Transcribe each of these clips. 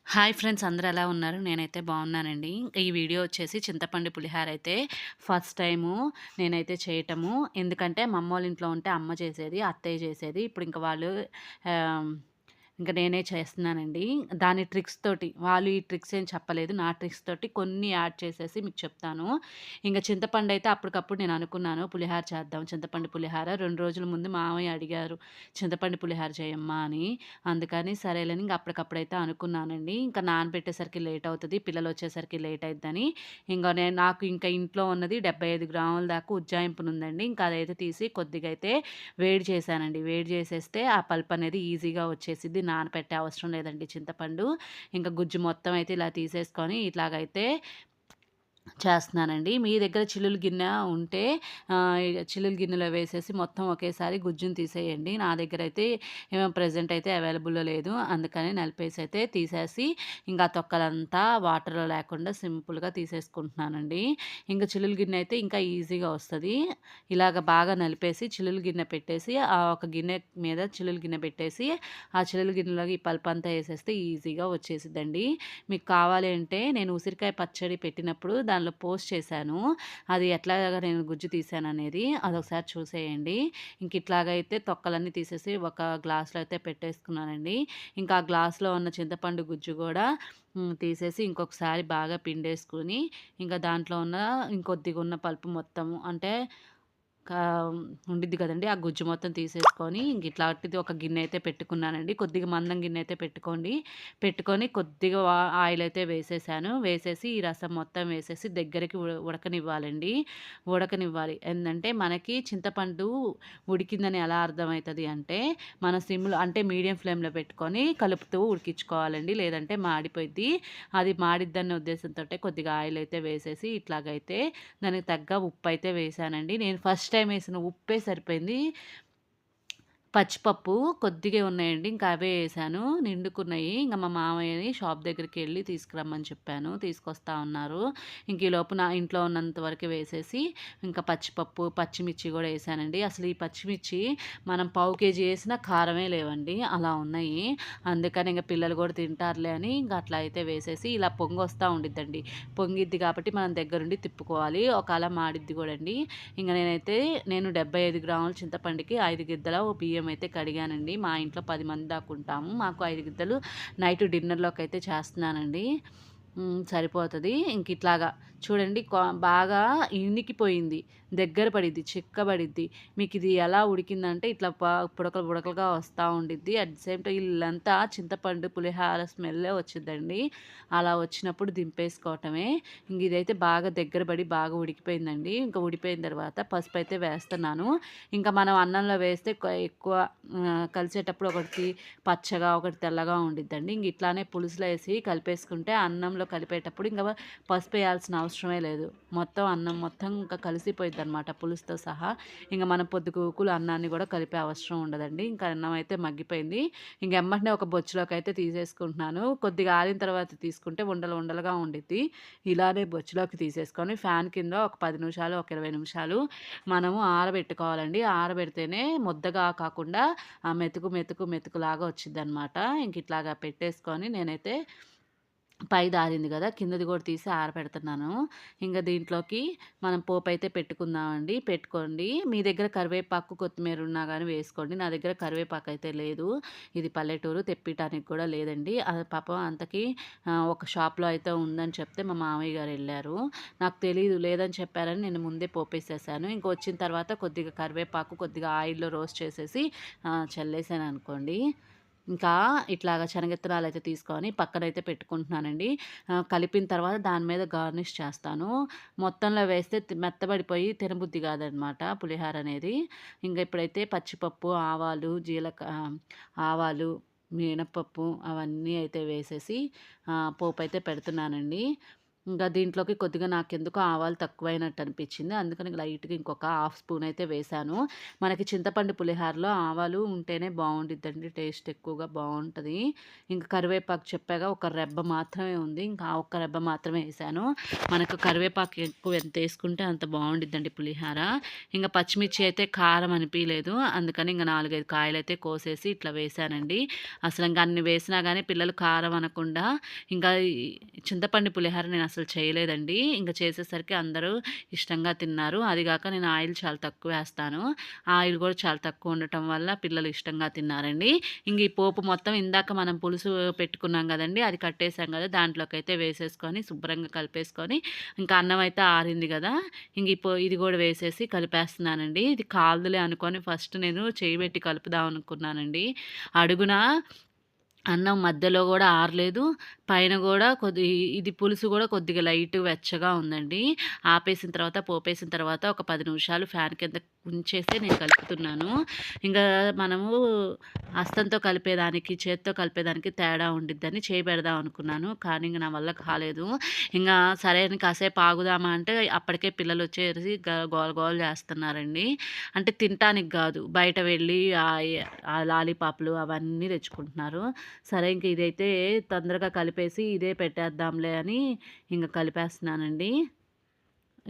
Hi friends, అందరూ ఎలా ఉన్నారు? నేనైతే బాగున్నానండి. ఈ వీడియో వచ్చేసి చింతపండు పులిహార అయితే ఫస్ట్ టైము నేనైతే చేయటము. ఎందుకంటే మా అమ్మోళ్ళ ఇంట్లో ఉంటే అమ్మ చేసేది, అత్తయ్య చేసేది. ఇప్పుడు ఇంక వాళ్ళు ఆహ్, ఇంక నేనే చేస్తున్నానండి. దాని ట్రిక్స్ తోటి వాళ్ళు ఈ ట్రిక్స్ ఏం చెప్పలేదు. నా ట్రిక్స్ తోటి కొన్ని యాడ్ చేసేసి మీకు చెప్తాను. ఇంక చింతపండయితే అప్పటికప్పుడు నేను అనుకున్నాను పులిహార చేద్దాం, చింతపండు పులిహార. 2 రోజుల ముందు మామయ్య అడిగారు చింతపండు పులిహార చేయమ్మా అని. అందుకని సరేలని ఇంక అప్పటికప్పుడైతే అనుకున్నానండి. ఇంకా నానబెట్టేసరికి లేట్ అవుతది. పిల్లలొచ్చేసరికి లేట్ అయిద్దని నాకు ఇంకా ఇంట్లో ఉన్నది 75 గ్రాముల దాకా ఉజ్జాయింపునుందండి. ఇంకా అదైతే తీసి కొద్దిగా అయితే వేడి చేశానండి. వేడి చేసేస్తే ఆ పల్ప్ అనేది ఈజీగా వచ్చేసిద్ది. నానపెట్టే అవసరం లేదండి చింతపండు. ఇంక గుజ్జు మొత్తం అయితే ఇలా తీసేసుకొని ఇట్లాగైతే చేస్తున్నానండి. మీ దగ్గర చిల్లులు గిన్నె ఉంటే చిల్లులు గిన్నెలో వేసేసి మొత్తం ఒకేసారి గుజ్జుని తీసేయండి. నా దగ్గరైతే ప్రెజెంట్ అయితే అవైలబుల్‌లో లేదు. అందుకని నలిపేసైతే తీసేసి ఇంకా తొక్కలంతా వాటర్‌లో లేకుండా సింపుల్‌గా తీసేసుకుంటున్నానండి. ఇంక చిల్లులు గిన్నె అయితే ఇంకా ఈజీగా వస్తది. ఇలాగ బాగా నలిపేసి చిల్లులు గిన్నె పెట్టేసి ఒక గిన్నె మీద చిల్లులు గిన్నె పెట్టేసి ఆ చిల్లులు గిన్నెలోకి ఈ పల్పంతా ఏసేస్తే ఈజీగా వచ్చేసిద్దండి. మీకు కావాలి అంటే నేను ఉసిరికాయ పచ్చడి పెట్టినప్పుడు దానిలో పోస్ట్ చేశాను. అది ఎట్లాగా నేను గుజ్జు తీసాననేది అదొకసారి చూసేయండి. ఇట్లాగైతే తొక్కలన్నీ తీసేసి ఒక గ్లాస్‌లో అయితే పెట్టేసుకున్నానండి. ఇంకా ఆ గ్లాస్‌లో ఉన్న చింతపండు గుజ్జు గూడా తీసేసి ఇంకొకసారి బాగా పిండేసుకొని, ఇంకా దాంట్లో ఉన్న ఇంకొద్దిగా ఉన్న పలుపు మొత్తము అంటే కా ఉండిద్ది కదండీ! ఆ గుజ్జు మొత్తం తీసేసుకొని ఇట్లాంటిది ఒక గిన్నె అయితే పెట్టుకున్నానండి. కొద్దిగా మందం గిన్నె అయితే పెట్టుకోండి. పెట్టుకొని కొద్దిగా ఆయిల్ అయితే వేసేసాను. వేసేసి ఈ రసం మొత్తం వేసేసి దగ్గరికి ఉడకనివ్వాలండి. ఉడకనివ్వాలి. ఏందంటే మనకి చింతపండు ఉడికిందని ఎలా అర్థమైతది అంటే, మన సిమ్‌లో అంటే మీడియం ఫ్లేమ్‌లో పెట్టుకొని కలుపుతూ ఉడికించుకోవాలండి. లేదంటే మాడిపోయిద్ది. అది మాడిద్దన్న ఉద్దేశంతోటే కొద్దిగా ఆయిల్ అయితే వేసేసి ఇట్లాగైతే దానికి తగ్గ ఉప్పయితే వేశానండి. నేను ఫస్ట్ టైమ్ ఏసిన ఉప్పే సరిపోయింది. పచ్చిపప్పు కొద్దిగే ఉన్నాయండి. ఇంకా అవే ఏశాను. నిండుకున్నయి. ఇంక మా మామయ్యని షాప్ దగ్గరికెళ్ళి తీసుకురమ్మని చెప్పాను. తీసుకొస్తా ఉన్నారు. ఈలోపు నా ఇంట్లో ఉన్నంత వరకు వేసేసి, ఇంకా పచ్చిపప్పు, పచ్చిమిర్చి గూడా ఏశానండి. అసలు ఈ పచ్చిమిర్చి మనం పావు కేజీ ఏసినా కారమే లేవండి. అలా ఉన్నాయి. అందుకని ఇంక పిల్లలు గూడా తింటారులే అని ఇంక అట్లా అయితే వేసేసి ఇలా పొంగొస్తా ఉండిద్దండి. పొంగిద్ది కాబట్టి మనం దగ్గరుండి తిప్పుకోవాలి. ఒకాల మాడిద్ది గూడండి. నేను 75 గ్రాముల చింతపండుకి 5 గిద్దల బియ్యం అయితే కడిగానండి. మా ఇంట్లో 10 మంది దాకా ఉంటాము. మాకు 5 గిద్దలు నైట్ డిన్నర్‌లోకైతే చేస్తున్నానండి. సరిపోతది. ఇట్లాగా చూడండి బాగా ఇనికిపోయింది. దగ్గర పడిద్ది, చిక్కబడిద్ది. మీకిది ఎలా ఉడికిందంటే ఇట్లా బుడకలు బుడకలుగా వస్తా ఉండిద్ది. అట్ ది సేమ్ టైమ్ ఇల్లంతా చింతపండు పులిహార స్మెల్లే వచ్చిద్దండి. అలా వచ్చినప్పుడు దింపేసుకోవటమే. ఇదైతే బాగా దగ్గర పడి బాగా ఉడికిపోయిందండి. ఇంకా ఉడిపోయిన తర్వాత పసుపయితే వేస్తున్నాను. ఇంకా మనం అన్నంలో వేస్తే ఎక్కువ కలిసేటప్పుడు ఒకటి పచ్చగా, ఒకటి తెల్లగా ఉండిద్దండి. ఇట్లానే పులుసులో ఏసి కలిపేసుకుంటే అన్నంలో కలిపేటప్పుడు ఇంక పసుపేయాల్సిన అవసరమే లేదు. మొత్తం అన్నం మొత్తం ఇంకా కలిసిపోయిద్దనమాట పులుసుతో సహా. మనం పొద్దుగూకులు అన్నాన్ని గూడా కలిపే అవసరం ఉండదండి. ఇంకా అన్నం అయితే మగ్గిపోయింది. ఎమ్మటనే ఒక బొచ్చులోకైతే తీసేసుకుంటున్నాను. కొద్దిగా ఆరిన తర్వాత తీసుకుంటే ఉండలు ఉండలుగా ఉండిద్ది. ఇలానే బొచ్చులోకి తీసేసుకొని ఫ్యాన్ కింద ఒక 10 నిమిషాలు, ఒక 20 నిమిషాలు మనము ఆరబెట్టుకోవాలండి. ఆరబెడితేనే ముద్దగా కాకుండా మెతుకులాగా వచ్చిద్దనమాట. ఇట్లాగా పెట్టేసుకొని నేనైతే పైది ఆరింది గదా! కిందది గూడా తీసి ఆరబెడుతున్నాను. దీంట్లోకి మనం పోపయితే పెట్టుకుందామండి. పెట్టుకోండి. మీ దగ్గర కరివేపాకు, కొత్తిమీర ఉన్నా గాని వేసుకోండి. నా దగ్గర కరివేపాకయితే లేదు. ఇది పల్లెటూరు తెప్పియటానికి కూడా లేదండి. అది పాపం అంతకి ఒక షాప్‌లో అయితే ఉందని చెప్తే మా మామయ్య గారెళ్లారు. నాకు తెలీదు లేదని చెప్పారని నేను ముందే పోపేసేసాను. వచ్చిన తర్వాత కొద్దిగా కరివేపాకు, కొద్దిగా ఆయిల్‌లో రోస్ట్ చేసేసి చల్లేసాననుకోండి. ఇట్లాగా శనగిత్తనాలయితే తీసుకొని పక్కనైతే పెట్టుకుంటున్నానండి. కలిపిన తర్వాత దాని మీద గార్నిష్ చేస్తాను. మొత్తంలో వేస్తే మెత్తబడిపోయి తినబుద్ధి కాదనమాట పులిహోర అనేది. ఇప్పుడైతే పచ్చిపప్పు, ఆవాలు, మినపప్పు అవన్నీ అయితే వేసేసి పోపయితే పెడుతున్నానండి. ఇంకా దీంట్లోకి కొద్దిగా నాకెందుకో ఆవాలు తక్కువైనట్టు అనిపించింది. అందుకని లైట్‌గా ఇంకొక హాఫ్ స్పూన్ అయితే వేశాను. మనకి చింతపండు పులిహోరలో ఆవాలు ఉంటేనే బావుండిద్దండి. టేస్ట్ ఎక్కువగా బావుంటది. ఇంక కరివేపాకు చెప్పాగా ఒక రెబ్బ మాత్రమే ఉంది. ఇంకా ఆ ఒక్క రెబ్బ మాత్రమే ఏశాను. మనకు కరివేపాకు ఎక్కువ ఎంత ఏసుకుంటే అంత బావుండిద్దండి పులిహోర. ఇంక పచ్చిమిర్చి అయితే కారం అనిపియలేదు. అందుకని ఇంక 4, 5 కాయలైతే కోసేసి ఇట్లా వేశానండి. అసలు ఇంక అన్ని వేసినా గానీ పిల్లలు కారం అనకుండా ఇంకా ఈ చింతపండు పులిహోర నేనసలు చేయలేదండి. ఇంక చేసేసరికి అందరూ ఇష్టంగా తిన్నారు. అది గాక నేను ఆయిల్ చాలా తక్కువేస్తాను. ఆయిల్ గూడా చాలా తక్కువ ఉండటం వల్ల పిల్లలు ఇష్టంగా తిన్నారండి. ఇంక ఈ పోపు మొత్తం ఇందాక మనం పులుసు పెట్టుకున్నాం గదండీ! అది కట్టేసాం గదా! దాంట్లోకైతే వేసేసుకొని శుభ్రంగా కలిపేసుకొని ఇంకా అన్నం అయితే ఆరింది గదా! ఇంక ఇది గూడా వేసేసి కలిపేస్తున్నానండి. ఇది కాలుదులే అనుకోని ఫస్ట్ నేను చెయ్యి బెట్టి కలుపుదాం అనుకున్నానండి. అడుగున అన్నం మధ్యలో గూడా ఆరలేదు. పైన గూడా ఇది పులుసు గూడా కొద్దిగా లైట్ వెచ్చగా ఉందండి. ఆపేసిన తర్వాత, పోపేసిన తర్వాత ఒక 10 నిమిషాలు ఫ్యాన్ కింద ఉంచేసి నేను కలుపుతున్నాను. ఇంగా మనము హస్తంతో కలిపేదానికి, చేత్తో కలిపేదానికి తేడా ఉండిద్దని చేయి పెడదాం అనుకున్నాను. కానీ ఇంక నా వల్ల కాలేదు. ఇంగా సరే అని కాసేపు ఆగుదామా అంటే అప్పటికే పిల్లలొచ్చేసి గోల గోల జేస్తున్నారండి. అంటే తినటానికి గాదు. బయట వెళ్ళి ఆ లాలీపాప్‌లు అవన్నీ తెచ్చుకుంటున్నారు. సరే ఇంక ఇదైతే తొందరగా కలిపేసి ఇదే పెట్టేద్దాంలే అని ఇంక కలిపేస్తున్నానండి.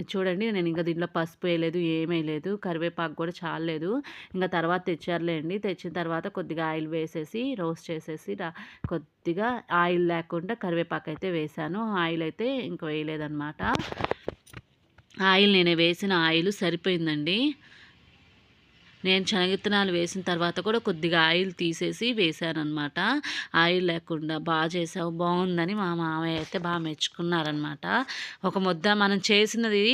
చూడండి నేను ఇంక దీంట్లో పసుపు వేయలేదు, ఏమేయలేదు. కరివేపాకు కూడా చాలలేదు. ఇంక తర్వాత తెచ్చారులేండి. తెచ్చిన తర్వాత కొద్దిగా ఆయిల్ వేసేసి, రోస్ట్ చేసేసి కొద్దిగా ఆయిల్ లేకుండా కరివేపాకయితే వేశాను. ఆయిల్ అయితే ఇంక వేయలేదనమాట. నేను వేసిన ఆయిల్ సరిపోయిందండి. నేను శనగిత్తనాలు వేసిన తర్వాత కూడా కొద్దిగా ఆయిల్ తీసేసి వేశాననమాట. ఆయిల్ లేకుండా చేశావు బావుందని మా మామయ్య అయితే మెచ్చుకున్నారనమాట. ఒక ముద్ద మనం చేసినది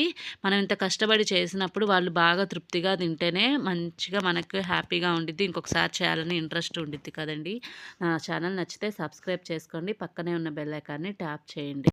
మనం ఇంత కష్టపడి చేసినప్పుడు వాళ్ళు బాగా తృప్తిగా తింటేనే మంచిగా మనకు హ్యాపీగా ఉండిద్ది. ఇంకొకసారి చేయాలని ఇంట్రెస్ట్ ఉండిద్ది కదండీ! నా ఛానల్ నచ్చితే సబ్స్క్రైబ్ చేసుకోండి. పక్కనే ఉన్న బెల్ ఐకాన్‌ని ట్యాప్ చేయండి.